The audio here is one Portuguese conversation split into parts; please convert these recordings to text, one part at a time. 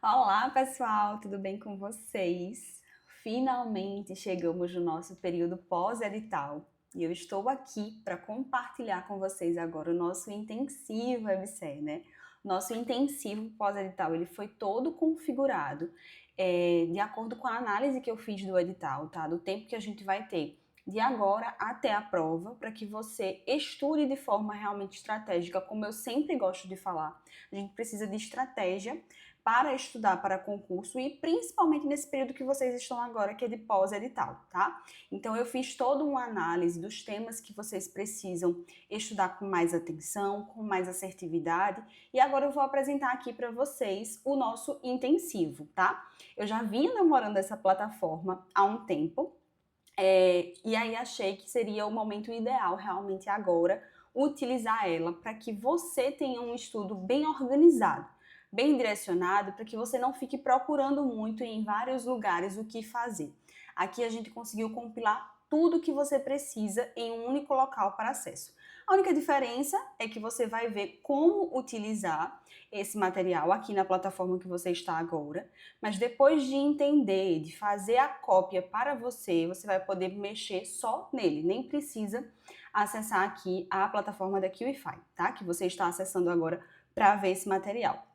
Olá, pessoal, tudo bem com vocês? Finalmente chegamos no nosso período pós-edital e eu estou aqui para compartilhar com vocês agora o nosso intensivo EBSER, né? Nosso intensivo pós-edital, ele foi todo configurado de acordo com a análise que eu fiz do edital, tá? Do tempo que a gente vai ter de agora até a prova, para que você estude de forma realmente estratégica, como eu sempre gosto de falar. A gente precisa de estratégia para estudar para concurso e principalmente nesse período que vocês estão agora, que é de pós-edital, tá? Então eu fiz toda uma análise dos temas que vocês precisam estudar com mais atenção, com mais assertividade, e agora eu vou apresentar aqui para vocês o nosso intensivo, tá? Eu já vinha namorando essa plataforma há um tempo, e aí achei que seria o momento ideal realmente agora utilizar ela para que você tenha um estudo bem organizado, bem direcionado, para que você não fique procurando muito em vários lugares o que fazer. Aqui a gente conseguiu compilar tudo que você precisa em um único local para acesso. A única diferença é que você vai ver como utilizar esse material aqui na plataforma que você está agora, mas depois de entender, de fazer a cópia para você, você vai poder mexer só nele, nem precisa acessar aqui a plataforma da QIFI, tá? Que você está acessando agora para ver esse material.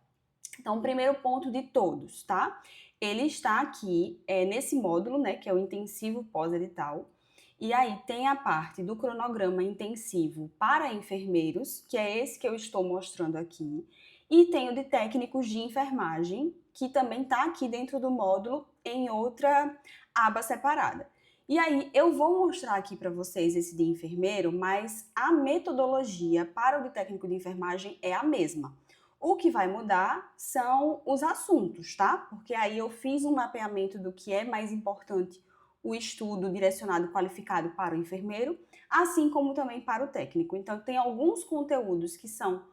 Então, o primeiro ponto de todos, tá? Ele está aqui nesse módulo, né, que é o intensivo pós-edital. E aí tem a parte do cronograma intensivo para enfermeiros, que é esse que eu estou mostrando aqui. E tem o de técnicos de enfermagem, que também está aqui dentro do módulo em outra aba separada. E aí eu vou mostrar aqui para vocês esse de enfermeiro, mas a metodologia para o de técnico de enfermagem é a mesma. O que vai mudar são os assuntos, tá? Porque aí eu fiz um mapeamento do que é mais importante o estudo direcionado qualificado para o enfermeiro, assim como também para o técnico. Então, tem alguns conteúdos que são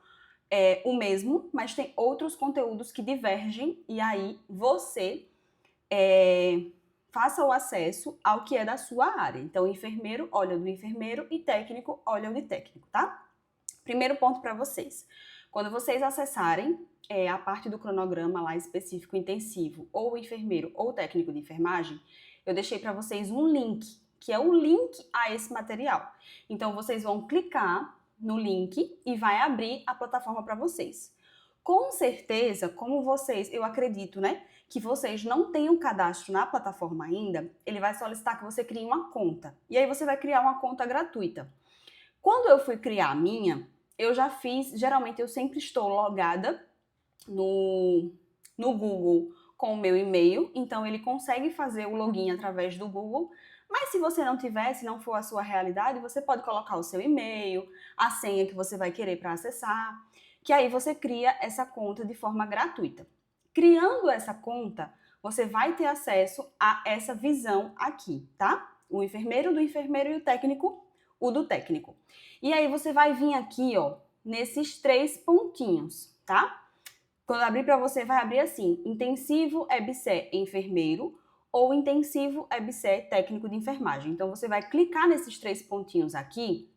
o mesmo, mas tem outros conteúdos que divergem, e aí você faça o acesso ao que é da sua área. Então, enfermeiro olha o do enfermeiro e técnico olha o de técnico, tá? Primeiro ponto para vocês. Quando vocês acessarem a parte do cronograma lá específico intensivo, ou o enfermeiro ou o técnico de enfermagem, eu deixei para vocês um link, que é o link a esse material. Então, vocês vão clicar no link e vai abrir a plataforma para vocês. Com certeza, como vocês, eu acredito, né, que vocês não tenham cadastro na plataforma ainda, ele vai solicitar que você crie uma conta. E aí você vai criar uma conta gratuita. Quando eu fui criar a minha, eu já fiz, geralmente eu sempre estou logada no Google com o meu e-mail, então ele consegue fazer o login através do Google, mas se você não tiver, se não for a sua realidade, você pode colocar o seu e-mail, a senha que você vai querer para acessar, que aí você cria essa conta de forma gratuita. Criando essa conta, você vai ter acesso a essa visão aqui, tá? O enfermeiro do enfermeiro e o técnico, o do técnico. E aí você vai vir aqui, ó, nesses 3 pontinhos, tá? Quando abrir para você, vai abrir assim: intensivo EBSER enfermeiro ou intensivo EBSER técnico de enfermagem. Então você vai clicar nesses 3 pontinhos aqui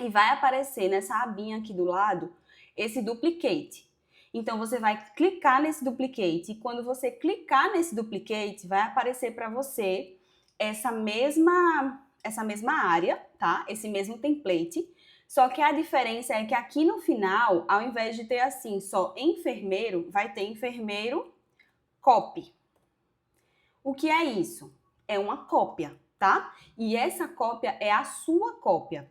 e vai aparecer nessa abinha aqui do lado esse duplicate. Então você vai clicar nesse duplicate e quando você clicar nesse duplicate, vai aparecer para você essa mesma área, tá? Esse mesmo template. Só que a diferença é que aqui no final, ao invés de ter assim só enfermeiro, vai ter enfermeiro copy. O que é isso? É uma cópia, tá? E essa cópia é a sua cópia.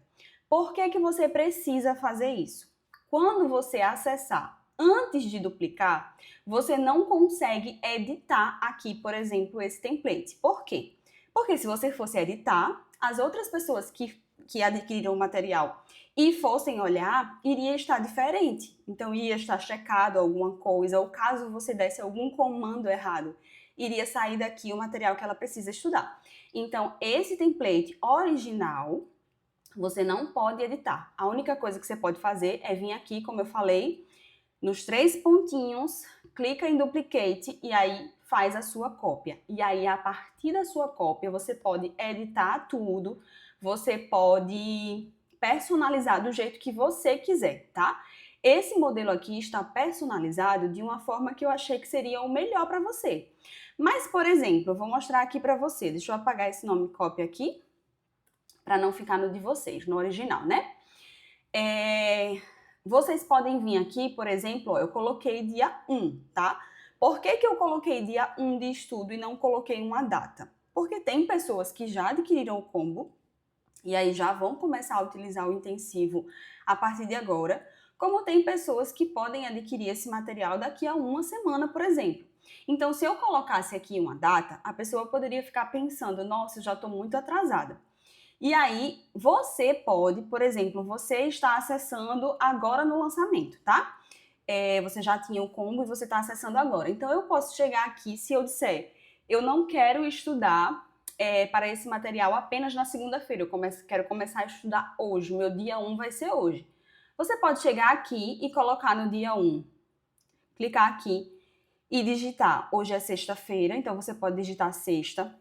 Por que que você precisa fazer isso? Quando você acessar antes de duplicar, você não consegue editar aqui, por exemplo, esse template. Por quê? Porque se você fosse editar, as outras pessoas que adquiriram o material e fossem olhar, iria estar diferente. Então, ia estar checado alguma coisa, ou caso você desse algum comando errado, iria sair daqui o material que ela precisa estudar. Então, esse template original, você não pode editar. A única coisa que você pode fazer é vir aqui, como eu falei, nos 3 pontinhos, clica em duplicate e aí faz a sua cópia. E aí, a partir da sua cópia, você pode editar tudo, você pode personalizar do jeito que você quiser, tá? Esse modelo aqui está personalizado de uma forma que eu achei que seria o melhor para você. Mas, por exemplo, eu vou mostrar aqui para você. Deixa eu apagar esse nome cópia aqui, para não ficar no de vocês, no original, né? Vocês podem vir aqui, por exemplo, eu coloquei dia 1, tá? Por que eu coloquei dia 1 de estudo e não coloquei uma data? Porque tem pessoas que já adquiriram o combo e aí já vão começar a utilizar o intensivo a partir de agora, como tem pessoas que podem adquirir esse material daqui a uma semana, por exemplo. Então, se eu colocasse aqui uma data, a pessoa poderia ficar pensando, nossa, eu já estou muito atrasada. E aí, você pode, por exemplo, você está acessando agora no lançamento, tá? Você já tinha o combo e você está acessando agora. Então, eu posso chegar aqui, se eu disser, eu não quero estudar para esse material apenas na segunda-feira, quero começar a estudar hoje, meu dia 1 vai ser hoje. Você pode chegar aqui e colocar no dia 1, clicar aqui e digitar, hoje é sexta-feira, então você pode digitar sexta.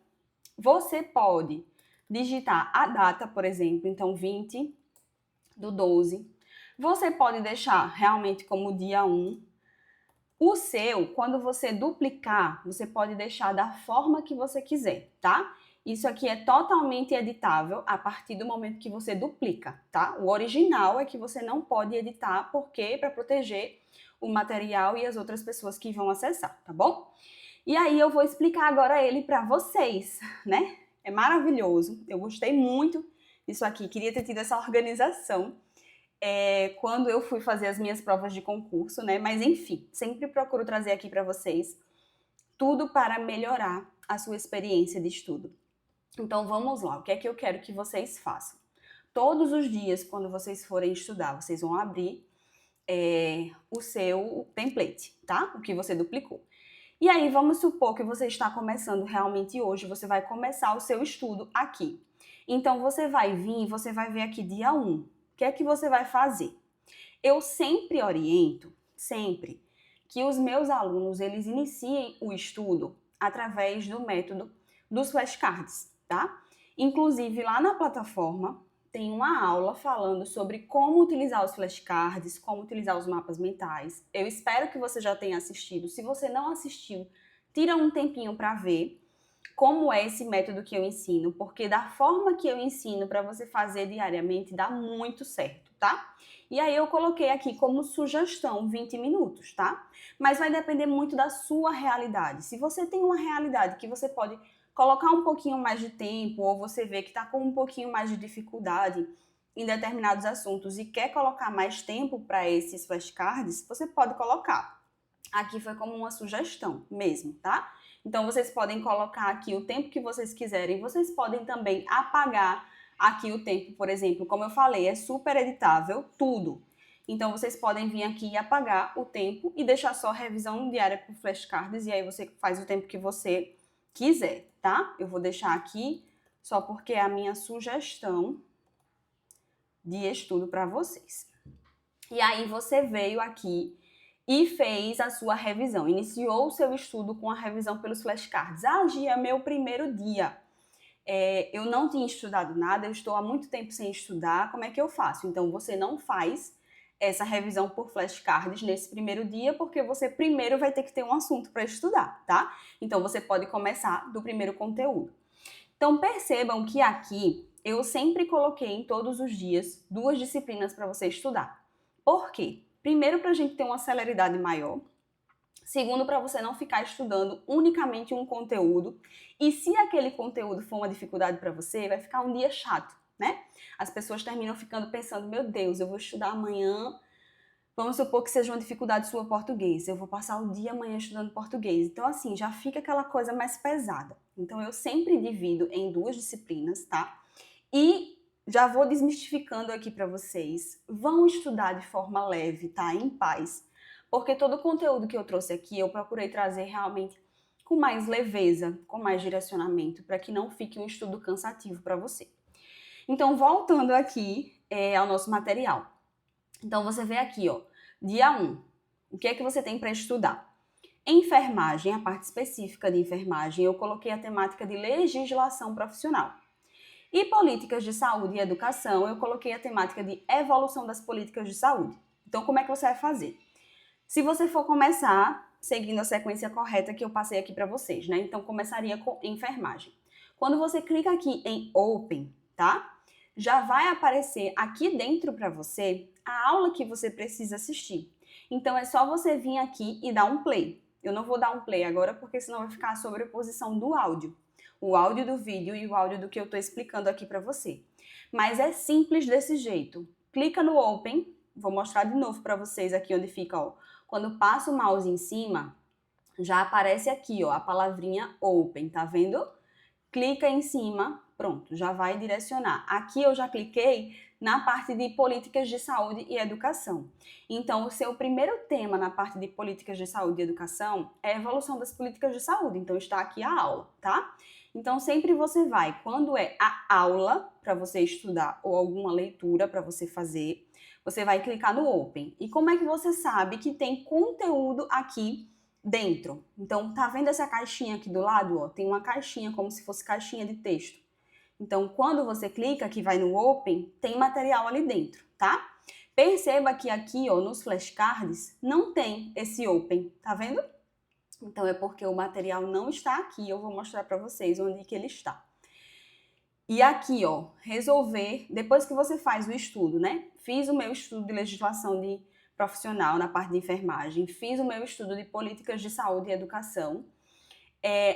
Você pode digitar a data, por exemplo, então 20/12. Você pode deixar realmente como dia 1. O seu, quando você duplicar, você pode deixar da forma que você quiser, tá? Isso aqui é totalmente editável a partir do momento que você duplica, tá? O original é que você não pode editar, porque para proteger o material e as outras pessoas que vão acessar, tá bom? E aí eu vou explicar agora ele para vocês, né? É maravilhoso, eu gostei muito disso aqui, queria ter tido essa organização quando eu fui fazer as minhas provas de concurso, né? Mas enfim, sempre procuro trazer aqui para vocês tudo para melhorar a sua experiência de estudo. Então vamos lá, o que é que eu quero que vocês façam? Todos os dias, quando vocês forem estudar, vocês vão abrir o seu template, tá? O que você duplicou. E aí, vamos supor que você está começando realmente hoje, você vai começar o seu estudo aqui. Então, você vai vir, você vai ver aqui dia 1. O que é que você vai fazer? Eu sempre oriento, sempre, que os meus alunos, eles iniciem o estudo através do método dos flashcards, tá? Inclusive, lá na plataforma, tem uma aula falando sobre como utilizar os flashcards, como utilizar os mapas mentais. Eu espero que você já tenha assistido. Se você não assistiu, tira um tempinho para ver como é esse método que eu ensino, porque da forma que eu ensino para você fazer diariamente dá muito certo, tá? E aí eu coloquei aqui como sugestão 20 minutos, tá? Mas vai depender muito da sua realidade. Se você tem uma realidade que você pode colocar um pouquinho mais de tempo, ou você vê que está com um pouquinho mais de dificuldade em determinados assuntos e quer colocar mais tempo para esses flashcards, você pode colocar. Aqui foi como uma sugestão mesmo, tá? Então, vocês podem colocar aqui o tempo que vocês quiserem. Vocês podem também apagar aqui o tempo, por exemplo, como eu falei, é super editável, tudo. Então, vocês podem vir aqui e apagar o tempo e deixar só a revisão diária por flashcards e aí você faz o tempo que você quiser, tá? Eu vou deixar aqui só porque é a minha sugestão de estudo para vocês. E aí você veio aqui e fez a sua revisão, iniciou o seu estudo com a revisão pelos flashcards. Ah, Gia, meu primeiro dia. Eu não tinha estudado nada, eu estou há muito tempo sem estudar, como é que eu faço? Então, você não faz essa revisão por flashcards nesse primeiro dia, porque você primeiro vai ter que ter um assunto para estudar, tá? Então, você pode começar do primeiro conteúdo. Então, percebam que aqui eu sempre coloquei em todos os dias 2 disciplinas para você estudar. Por quê? Primeiro, para a gente ter uma celeridade maior. Segundo, para você não ficar estudando unicamente um conteúdo. E se aquele conteúdo for uma dificuldade para você, vai ficar um dia chato, né? As pessoas terminam ficando pensando, meu Deus, eu vou estudar amanhã. Vamos supor que seja uma dificuldade sua português. Eu vou passar o dia amanhã estudando português. Então, assim, já fica aquela coisa mais pesada. Então, eu sempre divido em 2 disciplinas, tá? E já vou desmistificando aqui para vocês. Vão estudar de forma leve, tá? Em paz. Porque todo o conteúdo que eu trouxe aqui, eu procurei trazer realmente com mais leveza, com mais direcionamento, para que não fique um estudo cansativo para você. Então, voltando aqui ao nosso material. Então, você vê aqui, ó, dia 1. O que é que você tem para estudar? Enfermagem, a parte específica de enfermagem, eu coloquei a temática de legislação profissional. E políticas de saúde e educação, eu coloquei a temática de evolução das políticas de saúde. Então, como é que você vai fazer? Se você for começar seguindo a sequência correta que eu passei aqui para vocês, né? Então, começaria com enfermagem. Quando você clica aqui em Open, tá? Já vai aparecer aqui dentro para você a aula que você precisa assistir. Então, é só você vir aqui e dar um play. Eu não vou dar um play agora, porque senão vai ficar a sobreposição do áudio. O áudio do vídeo e o áudio do que eu estou explicando aqui para você. Mas é simples desse jeito. Clica no Open, vou mostrar de novo para vocês aqui onde fica, ó. Quando passa o mouse em cima, já aparece aqui, ó, a palavrinha Open, tá vendo? Clica em cima, pronto, já vai direcionar. Aqui eu já cliquei na parte de políticas de saúde e educação. Então, o seu primeiro tema na parte de políticas de saúde e educação é a evolução das políticas de saúde. Então, está aqui a aula, tá? Então, sempre você vai, quando é a aula para você estudar ou alguma leitura para você fazer, você vai clicar no Open. E como é que você sabe que tem conteúdo aqui dentro? Então, tá vendo essa caixinha aqui do lado? Ó? Tem uma caixinha, como se fosse caixinha de texto. Então, quando você clica, que vai no Open, tem material ali dentro, tá? Perceba que aqui, ó, nos flashcards, não tem esse Open, tá vendo? Então, é porque o material não está aqui. Eu vou mostrar para vocês onde que ele está. E aqui, ó, resolver, depois que você faz o estudo, né? Fiz o meu estudo de legislação de profissional na parte de enfermagem, fiz o meu estudo de políticas de saúde e educação.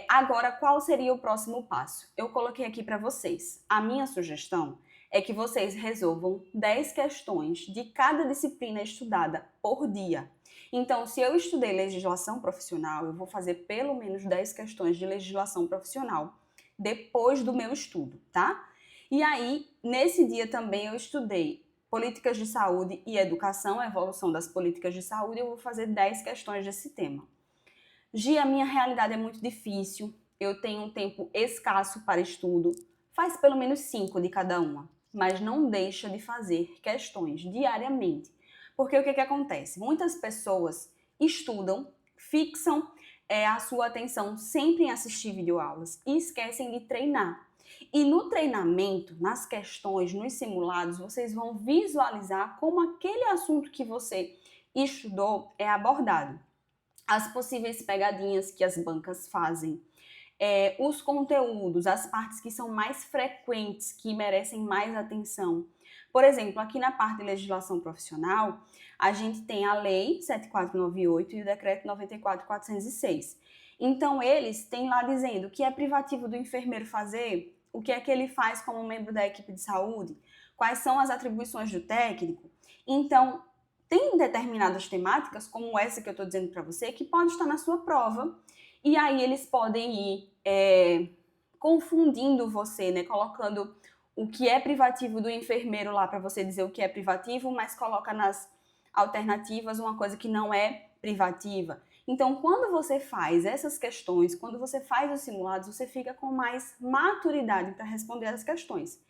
Agora, qual seria o próximo passo? Eu coloquei aqui para vocês. A minha sugestão é que vocês resolvam 10 questões de cada disciplina estudada por dia. Então, se eu estudei legislação profissional, eu vou fazer pelo menos 10 questões de legislação profissional depois do meu estudo, tá? E aí, nesse dia também eu estudei políticas de saúde e educação, a evolução das políticas de saúde, eu vou fazer 10 questões desse tema. Gia, a minha realidade é muito difícil, eu tenho um tempo escasso para estudo, faz pelo menos 5 de cada uma, mas não deixa de fazer questões diariamente. Porque o que acontece? Muitas pessoas estudam, fixam a sua atenção sempre em assistir videoaulas e esquecem de treinar. E no treinamento, nas questões, nos simulados, vocês vão visualizar como aquele assunto que você estudou é abordado. As possíveis pegadinhas que as bancas fazem, os conteúdos, as partes que são mais frequentes, que merecem mais atenção. Por exemplo, aqui na parte de legislação profissional, a gente tem a Lei 7498 e o Decreto 94.406. Então, eles têm lá dizendo o que é privativo do enfermeiro fazer, o que é que ele faz como membro da equipe de saúde, quais são as atribuições do técnico. Então, tem determinadas temáticas, como essa que eu estou dizendo para você, que pode estar na sua prova, e aí eles podem ir confundindo você, né? Colocando o que é privativo do enfermeiro lá para você dizer o que é privativo, mas coloca nas alternativas uma coisa que não é privativa. Então, quando você faz essas questões, quando você faz os simulados, você fica com mais maturidade para responder as questões,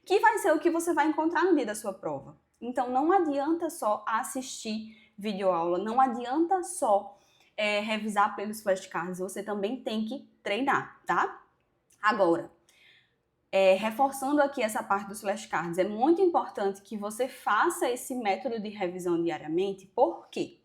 que vai ser o que você vai encontrar no dia da sua prova. Então, não adianta só assistir videoaula, não adianta só revisar pelos flashcards, você também tem que treinar, tá? Agora, reforçando aqui essa parte dos flashcards, é muito importante que você faça esse método de revisão diariamente, porque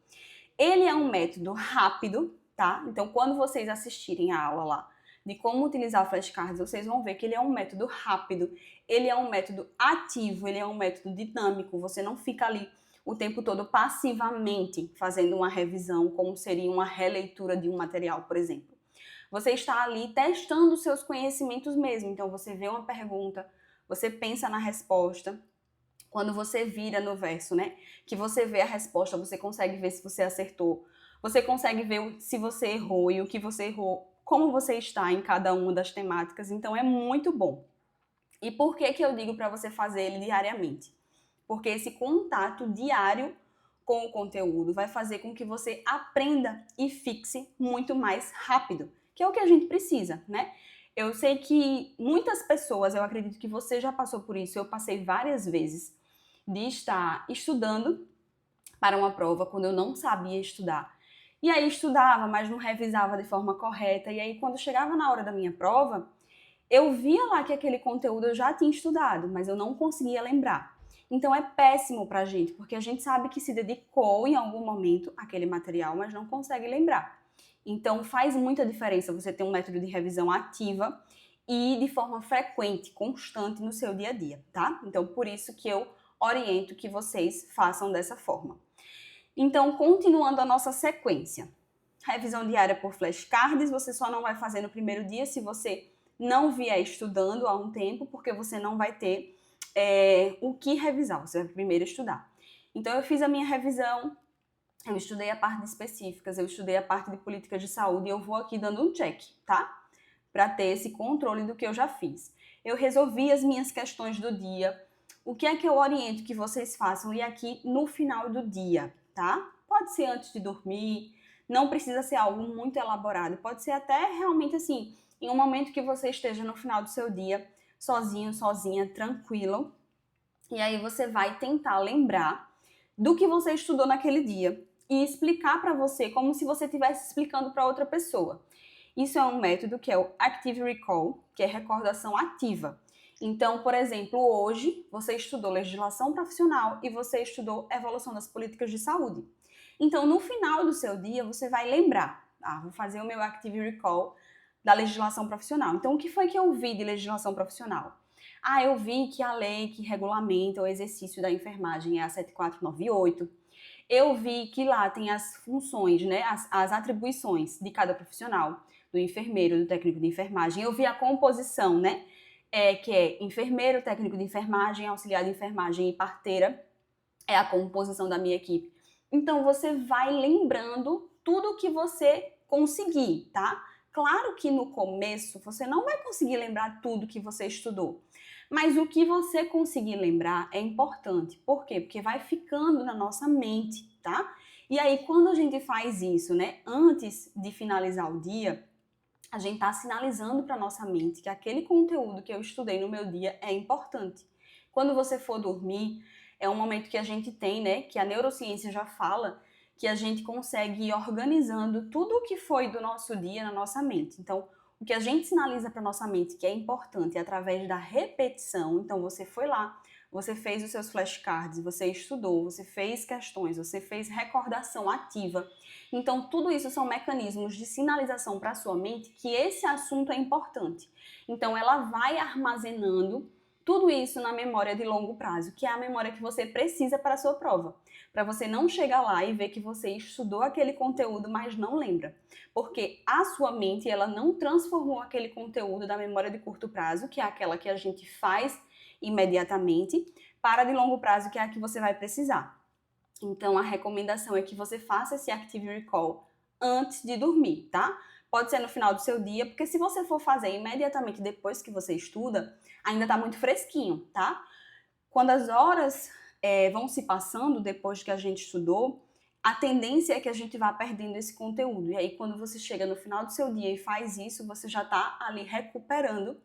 ele é um método rápido, tá? Então, quando vocês assistirem a aula lá de como utilizar flashcards, vocês vão ver que ele é um método rápido, ele é um método ativo, ele é um método dinâmico, você não fica ali o tempo todo passivamente fazendo uma revisão, como seria uma releitura de um material, por exemplo. Você está ali testando os seus conhecimentos mesmo. Então, você vê uma pergunta, você pensa na resposta. Quando você vira no verso, né? Que você vê a resposta, você consegue ver se você acertou. Você consegue ver se você errou e o que você errou, como você está em cada uma das temáticas. Então, é muito bom. E por que eu digo para você fazer ele diariamente? Porque esse contato diário com o conteúdo vai fazer com que você aprenda e fixe muito mais rápido, que é o que a gente precisa, né? Eu sei que muitas pessoas, eu acredito que você já passou por isso, eu passei várias vezes, de estar estudando para uma prova quando eu não sabia estudar. E aí estudava, mas não revisava de forma correta. E aí quando chegava na hora da minha prova, eu via lá que aquele conteúdo eu já tinha estudado, mas eu não conseguia lembrar. Então é péssimo pra gente, porque a gente sabe que se dedicou em algum momento àquele material, mas não consegue lembrar. Então faz muita diferença você ter um método de revisão ativa e de forma frequente, constante no seu dia a dia, tá? Então por isso que eu oriento que vocês façam dessa forma. Então, continuando a nossa sequência. Revisão diária por flashcards, você só não vai fazer no primeiro dia se você não vier estudando há um tempo, porque você não vai ter o que revisar, você vai primeiro estudar. Então, eu fiz a minha revisão, eu estudei a parte de específicas, eu estudei a parte de políticas de saúde e eu vou aqui dando um check, tá? Para ter esse controle do que eu já fiz. Eu resolvi as minhas questões do dia. O que é que eu oriento que vocês façam? E aqui no final do dia, tá? Pode ser antes de dormir, não precisa ser algo muito elaborado, pode ser até realmente assim, em um momento que você esteja no final do seu dia, sozinho, sozinha, tranquilo. E aí você vai tentar lembrar do que você estudou naquele dia e explicar para você como se você estivesse explicando para outra pessoa. Isso é um método que é o Active Recall, que é recordação ativa. Então, por exemplo, hoje você estudou legislação profissional e você estudou evolução das políticas de saúde. Então, no final do seu dia, você vai lembrar, vou fazer o meu Active Recall da legislação profissional. Então, o que foi que eu vi de legislação profissional? Eu vi que a lei que regulamenta o exercício da enfermagem é a 7498. Eu vi que lá tem as funções, né, as atribuições de cada profissional, do enfermeiro, do técnico de enfermagem. Eu vi a composição, né, que é enfermeiro, técnico de enfermagem, auxiliar de enfermagem e parteira. É a composição da minha equipe. Então, você vai lembrando tudo que você conseguir, tá? Claro que no começo você não vai conseguir lembrar tudo que você estudou, mas o que você conseguir lembrar é importante. Por quê? Porque vai ficando na nossa mente, tá? E aí, quando a gente faz isso, né, antes de finalizar o dia, a gente está sinalizando para nossa mente que aquele conteúdo que eu estudei no meu dia é importante. Quando você for dormir, é um momento que a gente tem, né, que a neurociência já fala, que a gente consegue ir organizando tudo o que foi do nosso dia na nossa mente. Então, o que a gente sinaliza para nossa mente que é importante é através da repetição. Então, você foi lá, você fez os seus flashcards, você estudou, você fez questões, você fez recordação ativa. Então, tudo isso são mecanismos de sinalização para a sua mente que esse assunto é importante. Então, ela vai armazenando tudo isso na memória de longo prazo, que é a memória que você precisa para a sua prova. Para você não chegar lá e ver que você estudou aquele conteúdo, mas não lembra. Porque a sua mente, ela não transformou aquele conteúdo da memória de curto prazo, que é aquela que a gente faz imediatamente, para de longo prazo, que é a que você vai precisar. Então, a recomendação é que você faça esse Active Recall antes de dormir, tá? Pode ser no final do seu dia, porque se você for fazer imediatamente depois que você estuda, ainda tá muito fresquinho, tá? Quando as horas vão se passando depois que a gente estudou, a tendência é que a gente vá perdendo esse conteúdo. E aí, quando você chega no final do seu dia e faz isso, você já tá ali recuperando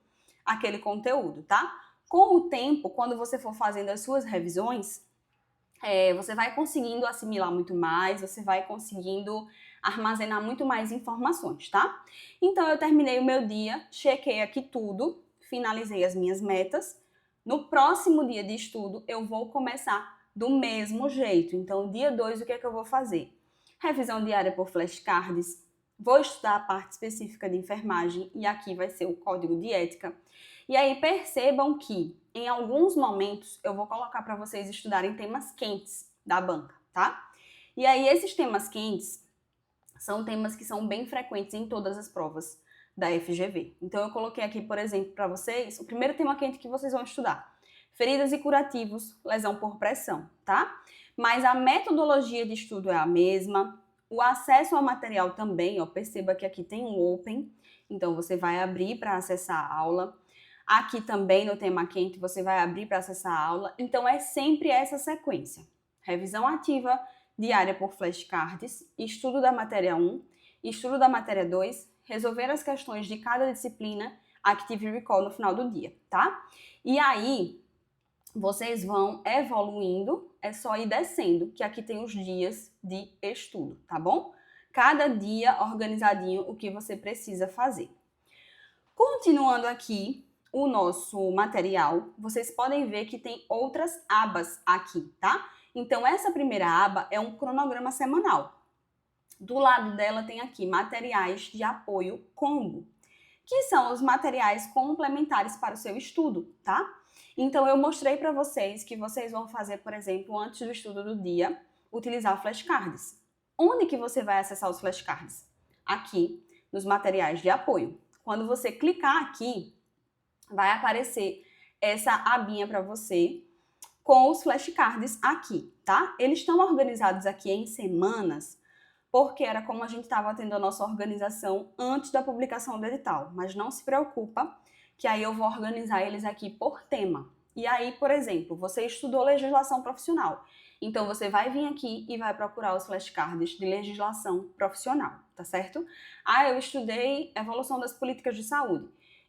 aquele conteúdo, tá? Com o tempo, quando você for fazendo as suas revisões, você vai conseguindo assimilar muito mais, você vai conseguindo armazenar muito mais informações, tá? Então, eu terminei o meu dia, chequei aqui tudo, finalizei as minhas metas. No próximo dia de estudo, eu vou começar do mesmo jeito. Então, dia 2, o que é que eu vou fazer? Revisão diária por flashcards, vou estudar a parte específica de enfermagem e aqui vai ser o código de ética. E aí percebam que em alguns momentos eu vou colocar para vocês estudarem temas quentes da banca, tá? E aí esses temas quentes são temas que são bem frequentes em todas as provas da FGV. Então eu coloquei aqui, por exemplo, para vocês, o primeiro tema quente que vocês vão estudar: feridas e curativos, lesão por pressão, tá? Mas a metodologia de estudo é a mesma, o acesso ao material também, ó, perceba que aqui tem um open, então você vai abrir para acessar a aula. Aqui também no tema quente você vai abrir para acessar a aula. Então é sempre essa sequência: revisão ativa diária por flashcards, estudo da matéria 1, estudo da matéria 2, resolver as questões de cada disciplina, Active Recall no final do dia, tá? E aí vocês vão evoluindo, é só ir descendo, que aqui tem os dias de estudo, tá bom? Cada dia organizadinho o que você precisa fazer. Continuando aqui, o nosso material, vocês podem ver que tem outras abas aqui, tá? Então, essa primeira aba é um cronograma semanal. Do lado dela tem aqui materiais de apoio combo, que são os materiais complementares para o seu estudo, tá? Então, eu mostrei para vocês que vocês vão fazer, por exemplo, antes do estudo do dia, utilizar flashcards. Onde que você vai acessar os flashcards? Aqui, nos materiais de apoio. Quando você clicar aqui, vai aparecer essa abinha para você com os flashcards aqui, tá? Eles estão organizados aqui em semanas, porque era como a gente estava tendo a nossa organização antes da publicação do edital. Mas não se preocupa, que aí eu vou organizar eles aqui por tema. E aí, por exemplo, você estudou legislação profissional. Então, você vai vir aqui e vai procurar os flashcards de legislação profissional, tá certo? Ah, eu estudei evolução das políticas de saúde.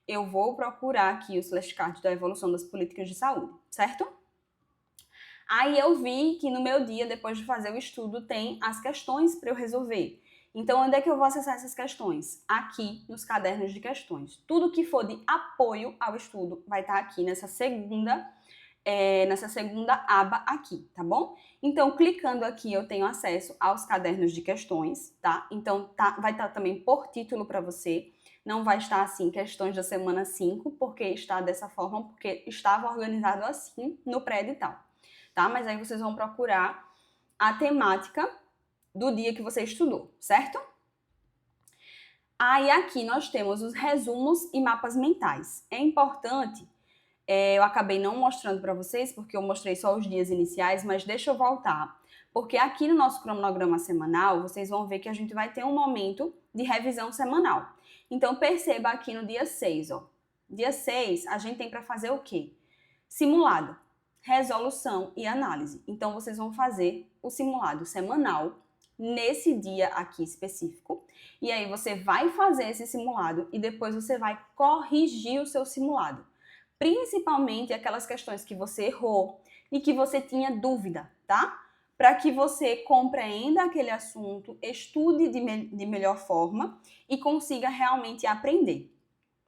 Eu vou procurar aqui os flashcards da evolução das políticas de saúde, certo? Aí eu vi que no meu dia, depois de fazer o estudo, tem as questões para eu resolver. Então, onde é que eu vou acessar essas questões? Aqui nos cadernos de questões. Tudo que for de apoio ao estudo vai estar aqui nessa segunda aba aqui, tá bom? Então, clicando aqui, eu tenho acesso aos cadernos de questões, tá? Então, vai estar também por título para você. Não vai estar assim, questões da semana 5, porque está dessa forma, porque estava organizado assim no pré-edital. Tá? Mas aí vocês vão procurar a temática do dia que você estudou, certo? Aí aqui nós temos os resumos e mapas mentais. É importante, eu acabei não mostrando para vocês, porque eu mostrei só os dias iniciais, mas deixa eu voltar. Porque aqui no nosso cronograma semanal, vocês vão ver que a gente vai ter um momento de revisão semanal. Então, perceba aqui no dia 6, ó. Dia 6, a gente tem para fazer o quê? Simulado, resolução e análise. Então, vocês vão fazer o simulado semanal nesse dia aqui específico. E aí, você vai fazer esse simulado e depois você vai corrigir o seu simulado. Principalmente aquelas questões que você errou e que você tinha dúvida, tá? Para que você compreenda aquele assunto, estude de melhor forma e consiga realmente aprender.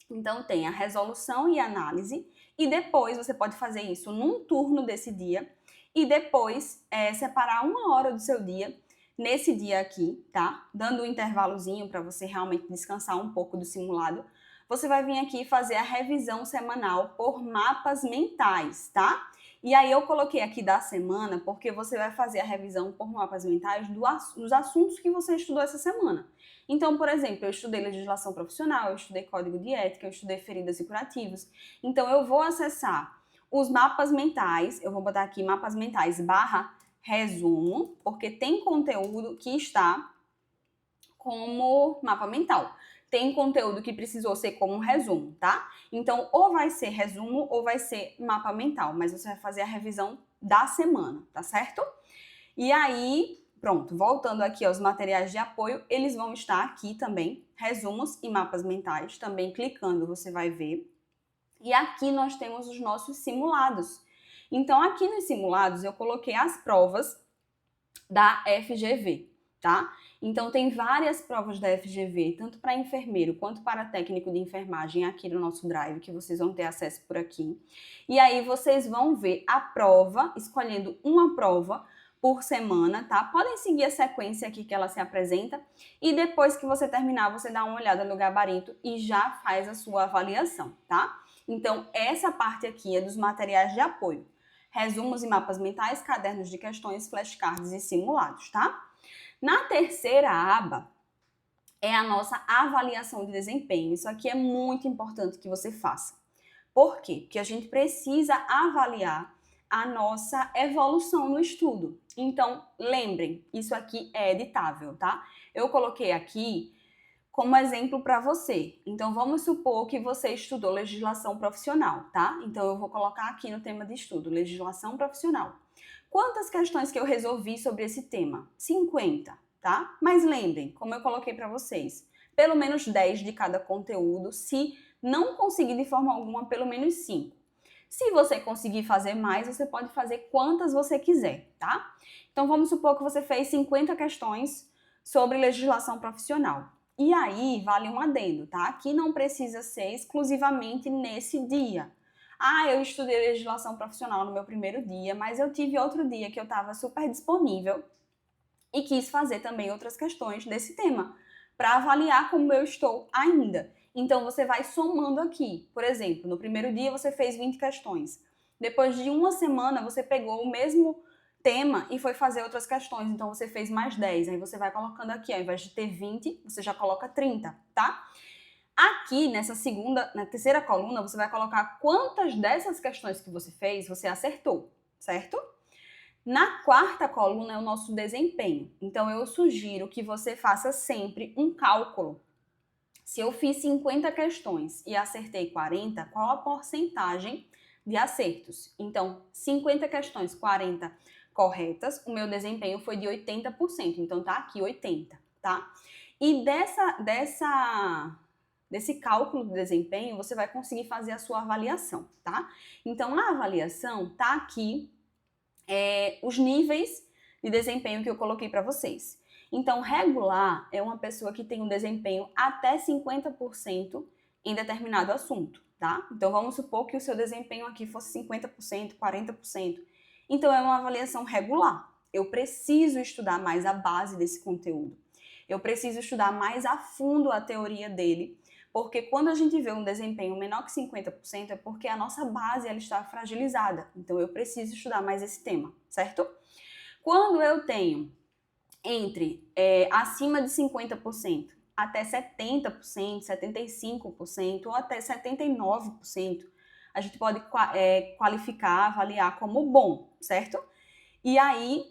Então, tem a resolução e análise, e depois você pode fazer isso num turno desse dia, e depois separar 1 hora do seu dia, nesse dia aqui, tá? Dando um intervalozinho para você realmente descansar um pouco do simulado. Você vai vir aqui fazer a revisão semanal por mapas mentais, tá? E aí eu coloquei aqui da semana, porque você vai fazer a revisão por mapas mentais dos assuntos que você estudou essa semana. Então, por exemplo, eu estudei legislação profissional, eu estudei código de ética, eu estudei feridas e curativos. Então, eu vou acessar os mapas mentais, eu vou botar aqui mapas mentais / resumo, porque tem conteúdo que está como mapa mental. Tem conteúdo que precisou ser como um resumo, tá? Então, ou vai ser resumo ou vai ser mapa mental, mas você vai fazer a revisão da semana, tá certo? E aí, pronto, voltando aqui aos materiais de apoio, eles vão estar aqui também, resumos e mapas mentais, também clicando você vai ver. E aqui nós temos os nossos simulados. Então, aqui nos simulados eu coloquei as provas da FGV, tá? Então, tem várias provas da FGV, tanto para enfermeiro quanto para técnico de enfermagem aqui no nosso Drive, que vocês vão ter acesso por aqui. E aí, vocês vão ver a prova, escolhendo uma prova por semana, tá? Podem seguir a sequência aqui que ela se apresenta e depois que você terminar, você dá uma olhada no gabarito e já faz a sua avaliação, tá? Então, essa parte aqui é dos materiais de apoio. Resumos e mapas mentais, cadernos de questões, flashcards e simulados, tá? Na terceira aba é a nossa avaliação de desempenho. Isso aqui é muito importante que você faça. Por quê? Porque a gente precisa avaliar a nossa evolução no estudo. Então, lembrem, isso aqui é editável, tá? Eu coloquei aqui como exemplo para você. Então, vamos supor que você estudou legislação profissional, tá? Então, eu vou colocar aqui no tema de estudo, legislação profissional. Quantas questões que eu resolvi sobre esse tema? 50, tá? Mas lembrem, como eu coloquei para vocês, pelo menos 10 de cada conteúdo, se não conseguir de forma alguma, pelo menos 5. Se você conseguir fazer mais, você pode fazer quantas você quiser, tá? Então, vamos supor que você fez 50 questões sobre legislação profissional. E aí, vale um adendo, tá? Que não precisa ser exclusivamente nesse dia. Ah, eu estudei legislação profissional no meu primeiro dia, mas eu tive outro dia que eu estava super disponível e quis fazer também outras questões desse tema, para avaliar como eu estou ainda. Então, você vai somando aqui. Por exemplo, no primeiro dia você fez 20 questões. Depois de uma semana, você pegou o mesmo tema e foi fazer outras questões. Então, você fez mais 10. Aí você vai colocando aqui, ao invés de ter 20, você já coloca 30, tá? Aqui, na terceira coluna, você vai colocar quantas dessas questões que você fez, você acertou, certo? Na quarta coluna é o nosso desempenho. Então, eu sugiro que você faça sempre um cálculo. Se eu fiz 50 questões e acertei 40, qual a porcentagem de acertos? Então, 50 questões, 40 corretas, o meu desempenho foi de 80%. Então, tá aqui 80, tá? E desse cálculo de desempenho, você vai conseguir fazer a sua avaliação, tá? Então, a avaliação tá aqui, os níveis de desempenho que eu coloquei para vocês. Então, regular é uma pessoa que tem um desempenho até 50% em determinado assunto, tá? Então, vamos supor que o seu desempenho aqui fosse 50%, 40%. Então, é uma avaliação regular. Eu preciso estudar mais a base desse conteúdo. Eu preciso estudar mais a fundo a teoria dele, porque quando a gente vê um desempenho menor que 50% é porque a nossa base ela está fragilizada. Então, eu preciso estudar mais esse tema, certo? Quando eu tenho acima de 50% até 70%, 75% ou até 79%, a gente pode qualificar, avaliar como bom, certo? E aí,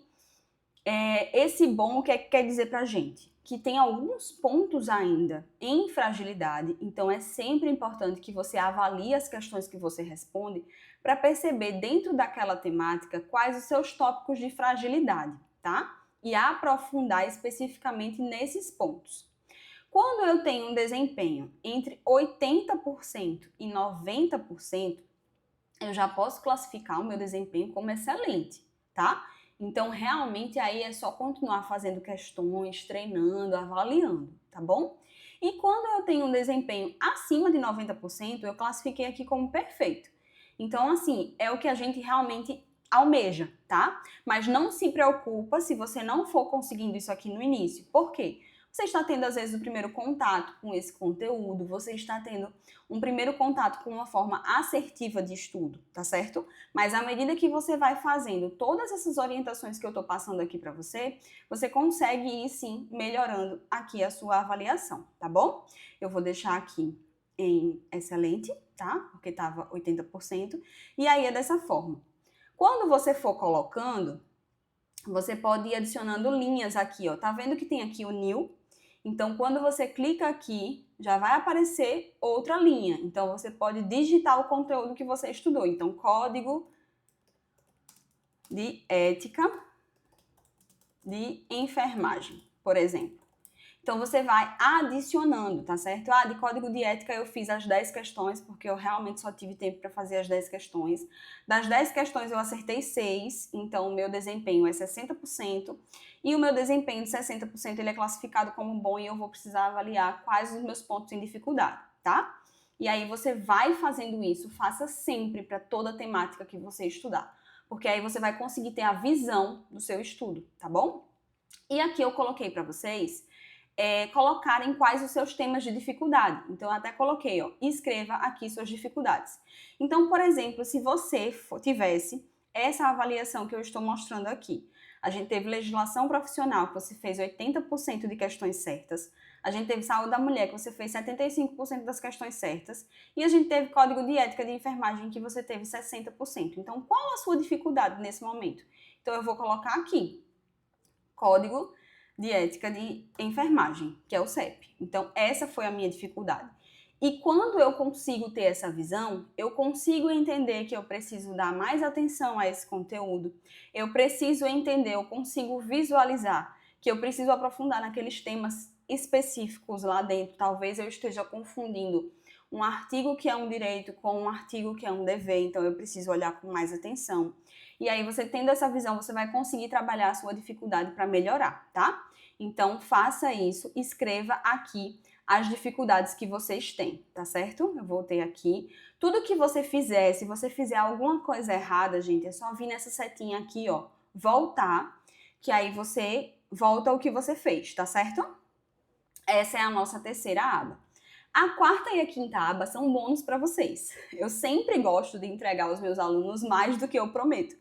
esse bom, o que quer dizer pra gente? Que tem alguns pontos ainda em fragilidade, então é sempre importante que você avalie as questões que você responde para perceber dentro daquela temática quais os seus tópicos de fragilidade, tá? E aprofundar especificamente nesses pontos. Quando eu tenho um desempenho entre 80% e 90%, eu já posso classificar o meu desempenho como excelente, tá? Então, realmente, aí é só continuar fazendo questões, treinando, avaliando, tá bom? E quando eu tenho um desempenho acima de 90%, eu classifiquei aqui como perfeito. Então, assim, é o que a gente realmente almeja, tá? Mas não se preocupa se você não for conseguindo isso aqui no início. Por quê? Você está tendo, às vezes, o primeiro contato com esse conteúdo, você está tendo um primeiro contato com uma forma assertiva de estudo, tá certo? Mas à medida que você vai fazendo todas essas orientações que eu tô passando aqui para você, você consegue ir sim melhorando aqui a sua avaliação, tá bom? Eu vou deixar aqui em excelente, tá? Porque tava 80%, e aí é dessa forma. Quando você for colocando, você pode ir adicionando linhas aqui, ó. Tá vendo que tem aqui o new? Então, quando você clica aqui, já vai aparecer outra linha. Então, você pode digitar o conteúdo que você estudou. Então, código de ética de enfermagem, por exemplo. Então, você vai adicionando, tá certo? De código de ética eu fiz as 10 questões, porque eu realmente só tive tempo para fazer as 10 questões. Das 10 questões eu acertei 6, então o meu desempenho é 60%. E o meu desempenho de 60% ele é classificado como bom e eu vou precisar avaliar quais os meus pontos em dificuldade, tá? E aí você vai fazendo isso, faça sempre para toda a temática que você estudar. Porque aí você vai conseguir ter a visão do seu estudo, tá bom? E aqui eu coloquei para vocês colocarem quais os seus temas de dificuldade. Então, eu até coloquei, ó, escreva aqui suas dificuldades. Então, por exemplo, se você tivesse essa avaliação que eu estou mostrando aqui, a gente teve legislação profissional, que você fez 80% de questões certas, a gente teve saúde da mulher, que você fez 75% das questões certas, e a gente teve código de ética de enfermagem, que você teve 60%. Então, qual a sua dificuldade nesse momento? Então, eu vou colocar aqui, código de ética de enfermagem, que é o CEP. Então, essa foi a minha dificuldade. E quando eu consigo ter essa visão, eu consigo entender que eu preciso dar mais atenção a esse conteúdo, eu preciso entender, eu consigo visualizar que eu preciso aprofundar naqueles temas específicos lá dentro. Talvez eu esteja confundindo um artigo que é um direito com um artigo que é um dever, então eu preciso olhar com mais atenção. E aí, você tendo essa visão, você vai conseguir trabalhar a sua dificuldade para melhorar, tá? Então, faça isso, escreva aqui as dificuldades que vocês têm, tá certo? Eu voltei aqui. Tudo que você fizer, se você fizer alguma coisa errada, gente, é só vir nessa setinha aqui, ó, voltar, que aí você volta ao que você fez, tá certo? Essa é a nossa terceira aba. A quarta e a quinta aba são bônus para vocês. Eu sempre gosto de entregar aos meus alunos mais do que eu prometo.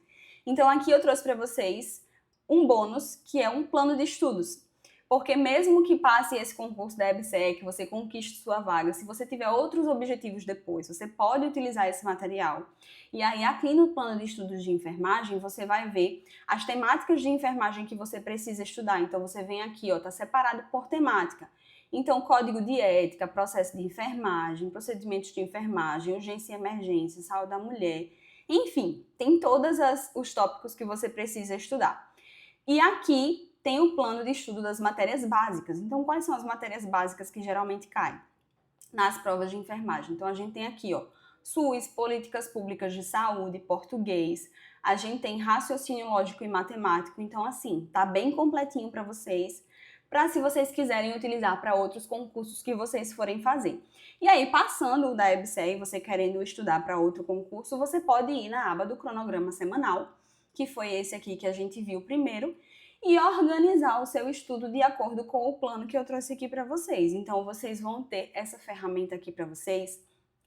Então aqui eu trouxe para vocês um bônus que é um plano de estudos. Porque mesmo que passe esse concurso da EBSERH, que você conquiste sua vaga, se você tiver outros objetivos depois, você pode utilizar esse material. E aí aqui no plano de estudos de enfermagem, você vai ver as temáticas de enfermagem que você precisa estudar. Então você vem aqui, ó, tá separado por temática. Então, código de ética, processo de enfermagem, procedimentos de enfermagem, urgência e emergência, saúde da mulher, enfim, tem todos os tópicos que você precisa estudar. E aqui tem o plano de estudo das matérias básicas. Então, quais são as matérias básicas que geralmente caem nas provas de enfermagem? Então, a gente tem aqui, ó, SUS, políticas públicas de saúde, português, a gente tem raciocínio lógico e matemático. Então, assim, tá bem completinho para vocês, para se vocês quiserem utilizar para outros concursos que vocês forem fazer. E aí, passando da EBSERH, você querendo estudar para outro concurso, você pode ir na aba do cronograma semanal, que foi esse aqui que a gente viu primeiro, e organizar o seu estudo de acordo com o plano que eu trouxe aqui para vocês. Então, vocês vão ter essa ferramenta aqui para vocês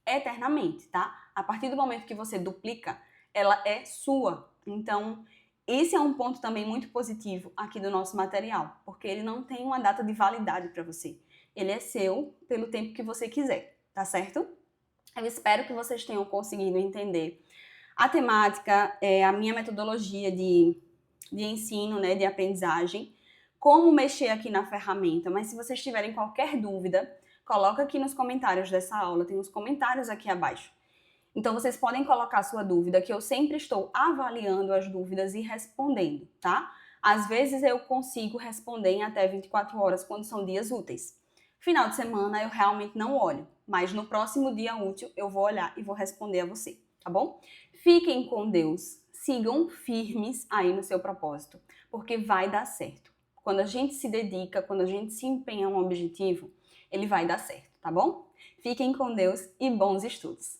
eternamente, tá? A partir do momento que você duplica, ela é sua. Então, esse é um ponto também muito positivo aqui do nosso material, porque ele não tem uma data de validade para você. Ele é seu pelo tempo que você quiser, tá certo? Eu espero que vocês tenham conseguido entender a temática, a minha metodologia de ensino, né, de aprendizagem, como mexer aqui na ferramenta. Mas se vocês tiverem qualquer dúvida, coloca aqui nos comentários dessa aula, tem os comentários aqui abaixo. Então, vocês podem colocar a sua dúvida, que eu sempre estou avaliando as dúvidas e respondendo, tá? Às vezes eu consigo responder em até 24 horas, quando são dias úteis. Final de semana eu realmente não olho, mas no próximo dia útil eu vou olhar e vou responder a você, tá bom? Fiquem com Deus, sigam firmes aí no seu propósito, porque vai dar certo. Quando a gente se dedica, quando a gente se empenha em um objetivo, ele vai dar certo, tá bom? Fiquem com Deus e bons estudos!